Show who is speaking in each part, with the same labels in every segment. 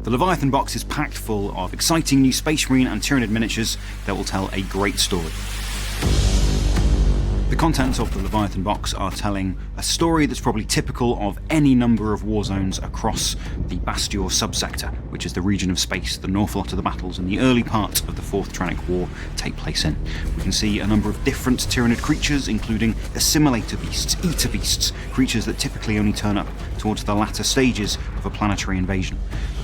Speaker 1: The Leviathan box is packed full of exciting new Space Marine and Tyranid miniatures that will tell a great story. The contents of the Leviathan box are telling a story that's probably typical of any number of war zones across the Bastior subsector, which is the region of space that an awful lot of the battles in the early part of the Fourth Tyrannic War take place in. We can see a number of different Tyranid creatures, including assimilator beasts, eater beasts, creatures that typically only turn up towards the latter stages of a planetary invasion.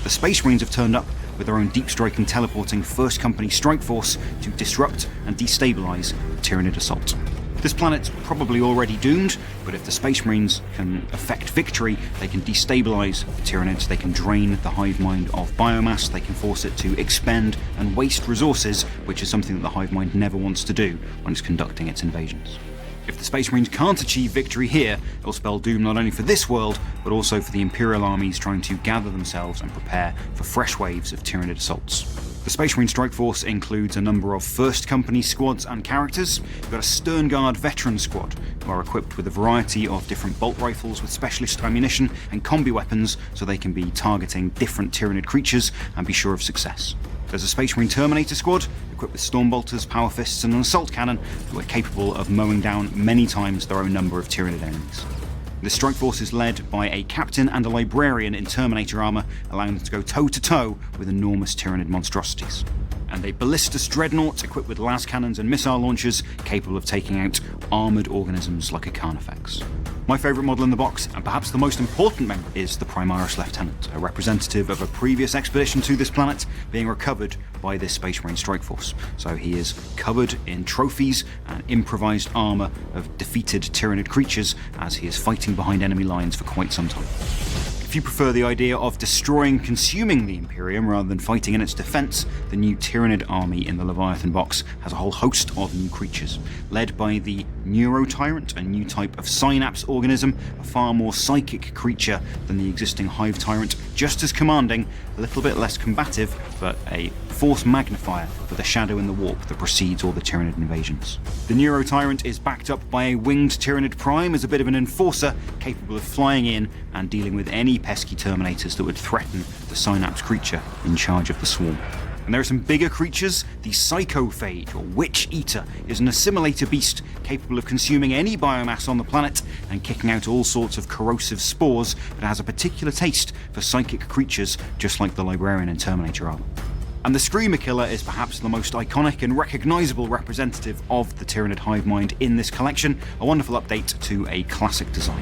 Speaker 1: The Space Marines have turned up with their own deep-striking, teleporting First Company strike force to disrupt and destabilise the Tyranid assault. This planet's probably already doomed, but if the Space Marines can effect victory, they can destabilise the Tyranids, they can drain the hive mind of biomass, they can force it to expend and waste resources, which is something that the hive mind never wants to do when it's conducting its invasions. If the Space Marines can't achieve victory here, it'll spell doom not only for this world, but also for the Imperial armies trying to gather themselves and prepare for fresh waves of Tyranid assaults. The Space Marine Strike Force includes a number of First Company squads and characters. You've got a Stern Guard veteran squad, who are equipped with a variety of different bolt rifles with specialist ammunition and combi weapons, so they can be targeting different Tyranid creatures and be sure of success. There's a Space Marine Terminator squad, equipped with Stormbolters, Power Fists and an Assault Cannon, who are capable of mowing down many times their own number of Tyranid enemies. The strike force is led by a captain and a librarian in Terminator armour, allowing them to go toe-to-toe with enormous Tyranid monstrosities. And a Ballistus Dreadnought equipped with las cannons and missile launchers, capable of taking out armoured organisms like a Carnifex. My favourite model in the box, and perhaps the most important member, is the Primaris Lieutenant, a representative of a previous expedition to this planet being recovered by this Space Marine Strike Force. So he is covered in trophies and improvised armour of defeated Tyranid creatures as he is fighting behind enemy lines for quite some time. If you prefer the idea of destroying, consuming the Imperium rather than fighting in its defence, the new Tyranid army in the Leviathan box has a whole host of new creatures, led by the Neurotyrant, a new type of synapse organism, a far more psychic creature than the existing Hive Tyrant, just as commanding, a little bit less combative, but a force magnifier with a shadow in the warp that precedes all the Tyranid invasions. The Neurotyrant is backed up by a winged Tyranid Prime as a bit of an enforcer, capable of flying in and dealing with any pesky Terminators that would threaten the Synapse creature in charge of the swarm. And there are some bigger creatures. The Psychophage, or Witch Eater, is an assimilator beast capable of consuming any biomass on the planet and kicking out all sorts of corrosive spores, but has a particular taste for psychic creatures, just like the Librarian in Terminator armor. And the Screamer Killer is perhaps the most iconic and recognisable representative of the Tyranid hive mind in this collection, a wonderful update to a classic design.